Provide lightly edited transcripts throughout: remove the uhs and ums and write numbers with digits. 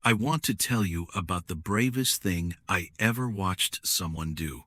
I want to tell you about the bravest thing I ever watched someone do.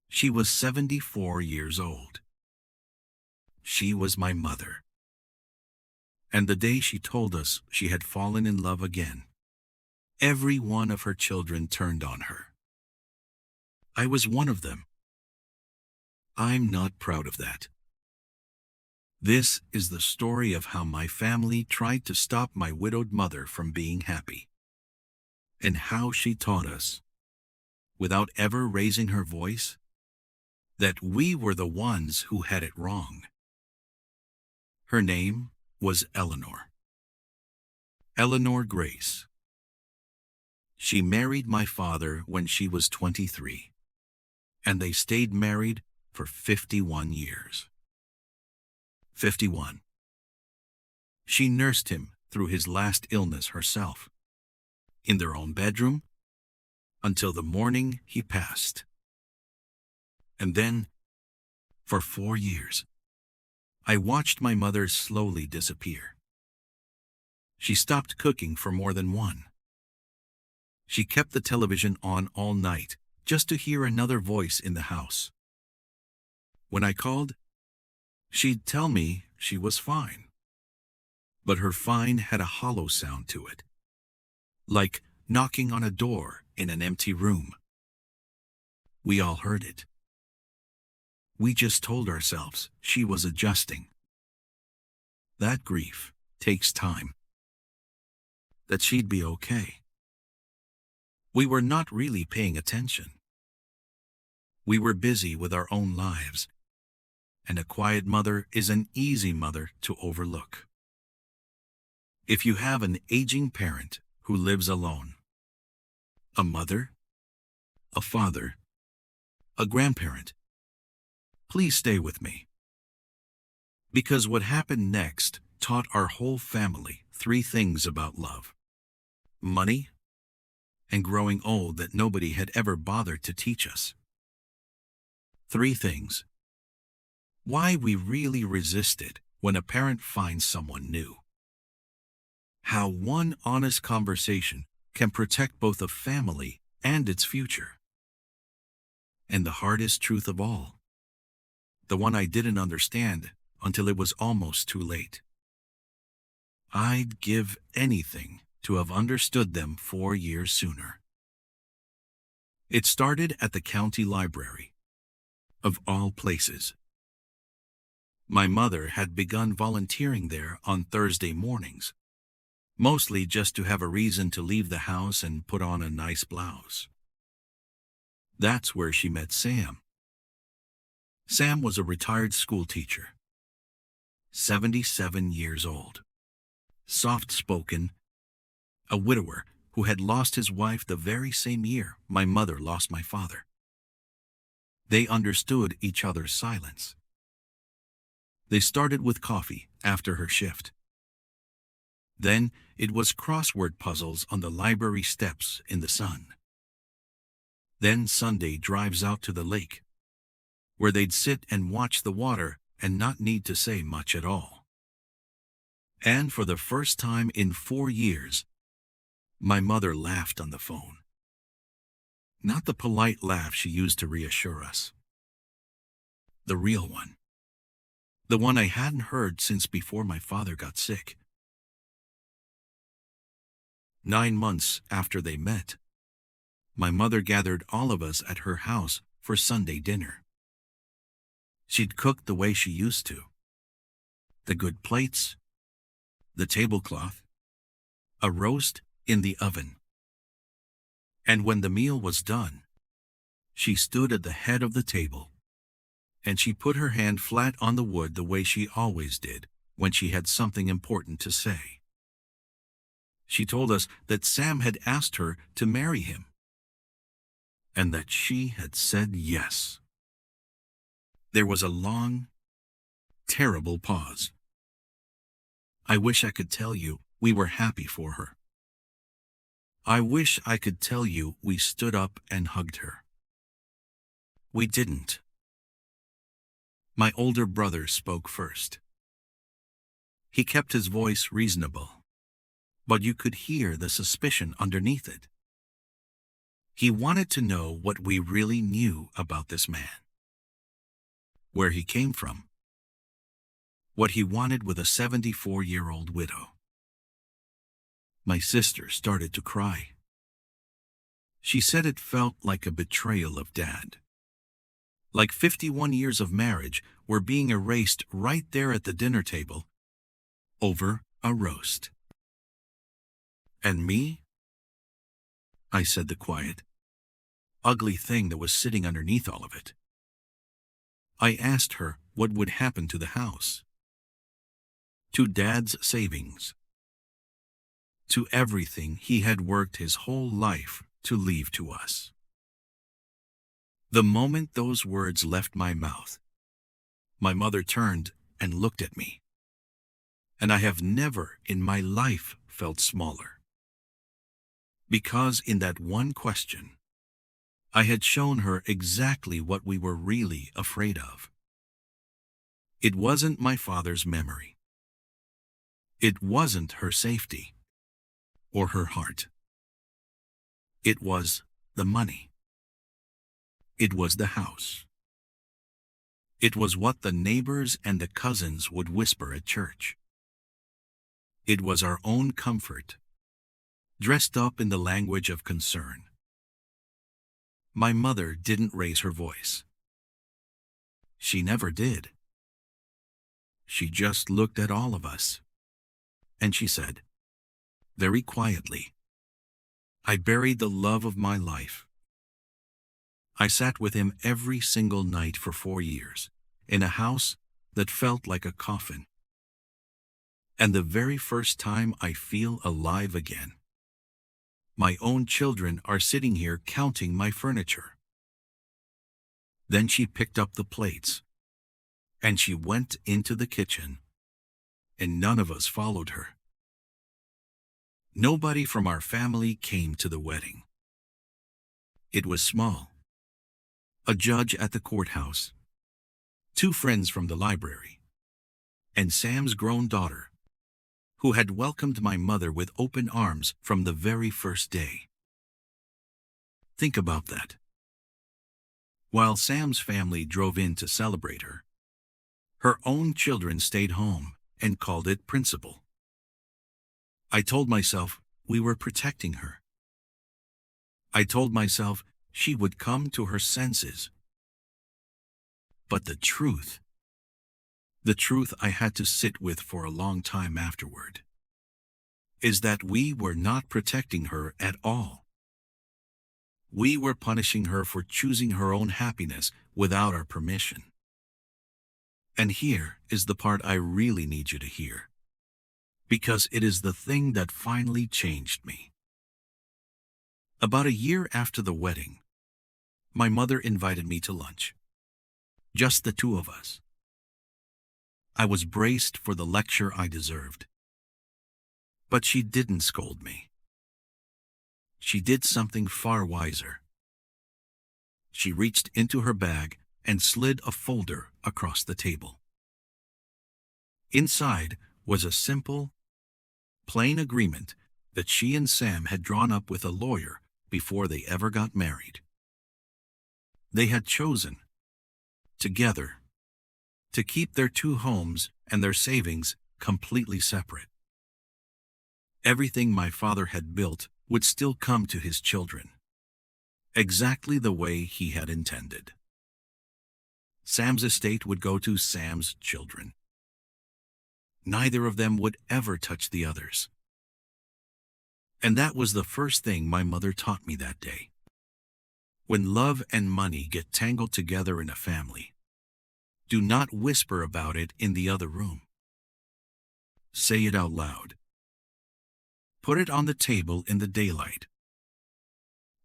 She was 74 years old. She was my mother. And the day she told us she had fallen in love again, every one of her children turned on her. I was one of them. I'm not proud of that. This is the story of how my family tried to stop my widowed mother from being happy, and how she taught us, without ever raising her voice, that we were the ones who had it wrong. Her name was Eleanor. Eleanor Grace. She married my father when she was 23, and they stayed married for 51 years. 51. She nursed him through his last illness herself, in their own bedroom, until the morning he passed. And then, for 4 years, I watched my mother slowly disappear. She stopped cooking for more than one. She kept the television on all night just to hear another voice in the house. When I called, she'd tell me she was fine. But her fine had a hollow sound to it, like knocking on a door in an empty room. We all heard it. We just told ourselves she was adjusting. That grief takes time. That she'd be okay. We were not really paying attention. We were busy with our own lives, and a quiet mother is an easy mother to overlook. If you have an aging parent who lives alone, a mother, a father, a grandparent, please stay with me. Because what happened next taught our whole family 3 things about love: money, and growing old that nobody had ever bothered to teach us. 3 things. Why we really resisted when a parent finds someone new. How one honest conversation can protect both a family and its future. And the hardest truth of all, the one I didn't understand until it was almost too late. I'd give anything to have understood them 4 years sooner. It started at the county library, of all places. My mother had begun volunteering there on Thursday mornings, mostly just to have a reason to leave the house and put on a nice blouse. That's where she met Sam. Sam was a retired school teacher, 77 years old, soft-spoken, a widower who had lost his wife the very same year my mother lost my father. They understood each other's silence. They started with coffee after her shift. Then it was crossword puzzles on the library steps in the sun. Then Sunday drives out to the lake, where they'd sit and watch the water and not need to say much at all. And for the first time in 4 years, my mother laughed on the phone. Not the polite laugh she used to reassure us. The real one. The one I hadn't heard since before my father got sick. 9 months after they met, my mother gathered all of us at her house for Sunday dinner. She'd cooked the way she used to. The good plates, the tablecloth, a roast in the oven. And when the meal was done, she stood at the head of the table, and she put her hand flat on the wood the way she always did when she had something important to say. She told us that Sam had asked her to marry him, and that she had said yes. There was a long, terrible pause. I wish I could tell you we were happy for her. I wish I could tell you we stood up and hugged her. We didn't. My older brother spoke first. He kept his voice reasonable, but you could hear the suspicion underneath it. He wanted to know what we really knew about this man, where he came from, what he wanted with a 74-year-old widow. My sister started to cry. She said it felt like a betrayal of Dad. Like 51 years of marriage were being erased right there at the dinner table over a roast. And me? I said the quiet, ugly thing that was sitting underneath all of it. I asked her what would happen to the house, to Dad's savings, to everything he had worked his whole life to leave to us. The moment those words left my mouth, my mother turned and looked at me, and I have never in my life felt smaller. Because in that one question, I had shown her exactly what we were really afraid of. It wasn't my father's memory. It wasn't her safety or her heart. It was the money. It was the house. It was what the neighbors and the cousins would whisper at church. It was our own comfort, dressed up in the language of concern. My mother didn't raise her voice. She never did. She just looked at all of us, and she said, very quietly, I buried the love of my life. I sat with him every single night for 4 years, in a house that felt like a coffin. And the very first time I feel alive again, my own children are sitting here counting my furniture. Then she picked up the plates, and she went into the kitchen, and none of us followed her. Nobody from our family came to the wedding. It was small. A judge at the courthouse, 2 friends from the library, and Sam's grown daughter, who had welcomed my mother with open arms from the very first day. Think about that. While Sam's family drove in to celebrate her, her own children stayed home and called it principle. I told myself we were protecting her. I told myself she would come to her senses. But the truth I had to sit with for a long time afterward, is that we were not protecting her at all. We were punishing her for choosing her own happiness without our permission. And here is the part I really need you to hear, because it is the thing that finally changed me. About a year after the wedding, my mother invited me to lunch. Just the 2 of us. I was braced for the lecture I deserved. But she didn't scold me. She did something far wiser. She reached into her bag and slid a folder across the table. Inside was a simple, plain agreement that she and Sam had drawn up with a lawyer before they ever got married. They had chosen, together, to keep their 2 homes and their savings completely separate. Everything my father had built would still come to his children, exactly the way he had intended. Sam's estate would go to Sam's children. Neither of them would ever touch the others. And that was the first thing my mother taught me that day. When love and money get tangled together in a family, do not whisper about it in the other room. Say it out loud. Put it on the table in the daylight.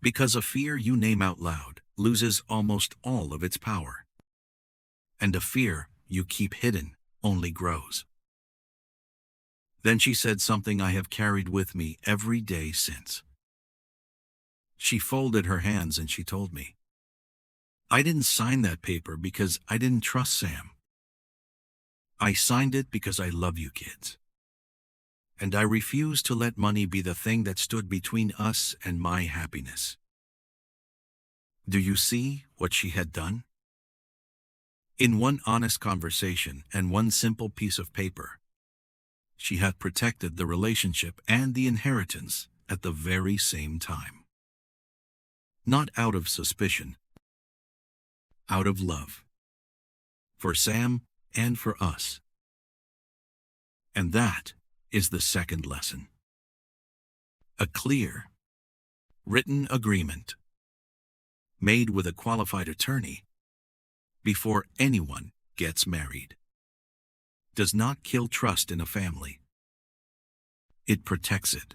Because a fear you name out loud loses almost all of its power. And a fear you keep hidden only grows. Then she said something I have carried with me every day since. She folded her hands and she told me, I didn't sign that paper because I didn't trust Sam. I signed it because I love you kids. and I refused to let money be the thing that stood between us and my happiness. Do you see what she had done? In one honest conversation and one simple piece of paper, she had protected the relationship and the inheritance at the very same time. Not out of suspicion, out of love. For Sam and for us. And that is the second lesson. A clear, written agreement, made with a qualified attorney, before anyone gets married, does not kill trust in a family. It protects it.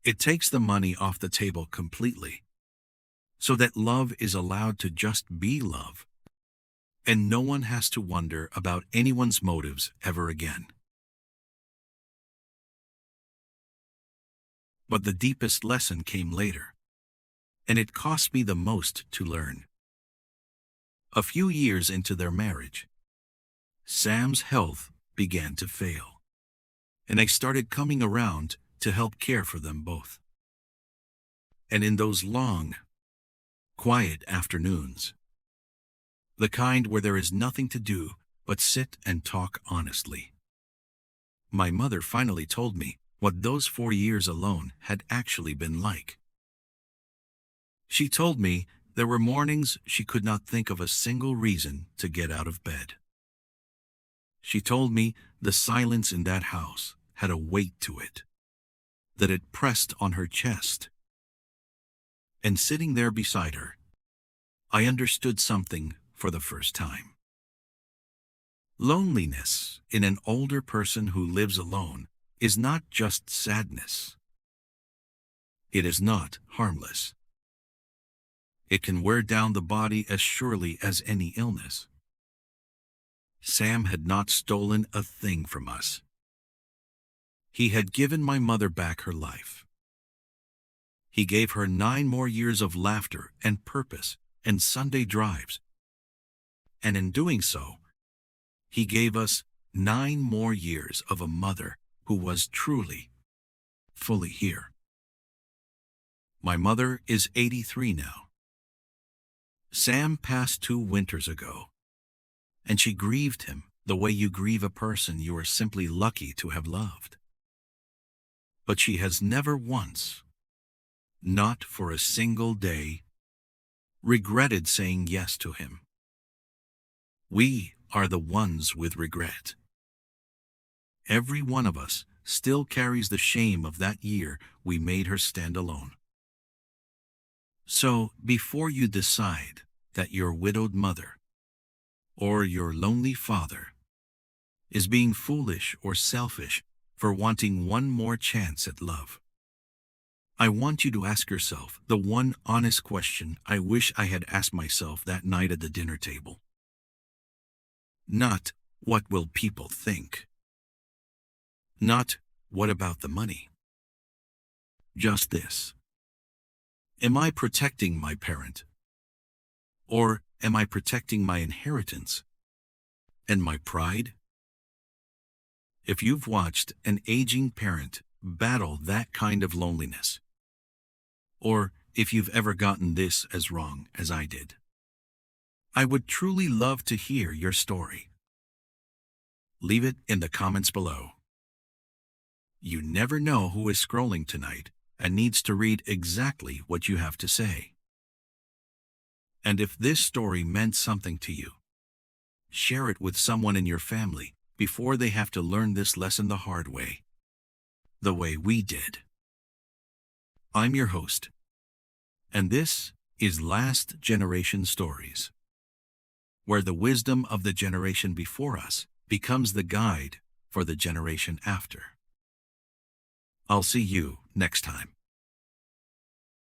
It takes the money off the table completely, so that love is allowed to just be love, and no one has to wonder about anyone's motives ever again. But the deepest lesson came later, and it cost me the most to learn. A few years into their marriage, Sam's health began to fail, and I started coming around to help care for them both. And in those long, quiet afternoons, the kind where there is nothing to do but sit and talk honestly, my mother finally told me what those 4 years alone had actually been like. She told me there were mornings she could not think of a single reason to get out of bed. She told me the silence in that house had a weight to it, that it pressed on her chest. And sitting there beside her, I understood something for the first time. Loneliness in an older person who lives alone is not just sadness. It is not harmless. It can wear down the body as surely as any illness. Sam had not stolen a thing from us. He had given my mother back her life. He gave her 9 more years of laughter and purpose and Sunday drives. And in doing so, he gave us 9 more years of a mother who was truly, fully here. My mother is 83 now. Sam passed 2 winters ago, and she grieved him the way you grieve a person you are simply lucky to have loved. But she has never once, not for a single day, regretted saying yes to him. We are the ones with regret. Every one of us still carries the shame of that year we made her stand alone. So, before you decide that your widowed mother or your lonely father is being foolish or selfish for wanting one more chance at love, I want you to ask yourself the one honest question I wish I had asked myself that night at the dinner table. Not, what will people think? Not, what about the money? Just this. Am I protecting my parent? Or am I protecting my inheritance and my pride? If you've watched an aging parent battle that kind of loneliness, or if you've ever gotten this as wrong as I did, I would truly love to hear your story. Leave it in the comments below. You never know who is scrolling tonight and needs to read exactly what you have to say. And if this story meant something to you, share it with someone in your family before they have to learn this lesson the hard way, the way we did. I'm your host, and this is Last Generation Stories, where the wisdom of the generation before us becomes the guide for the generation after. I'll see you next time.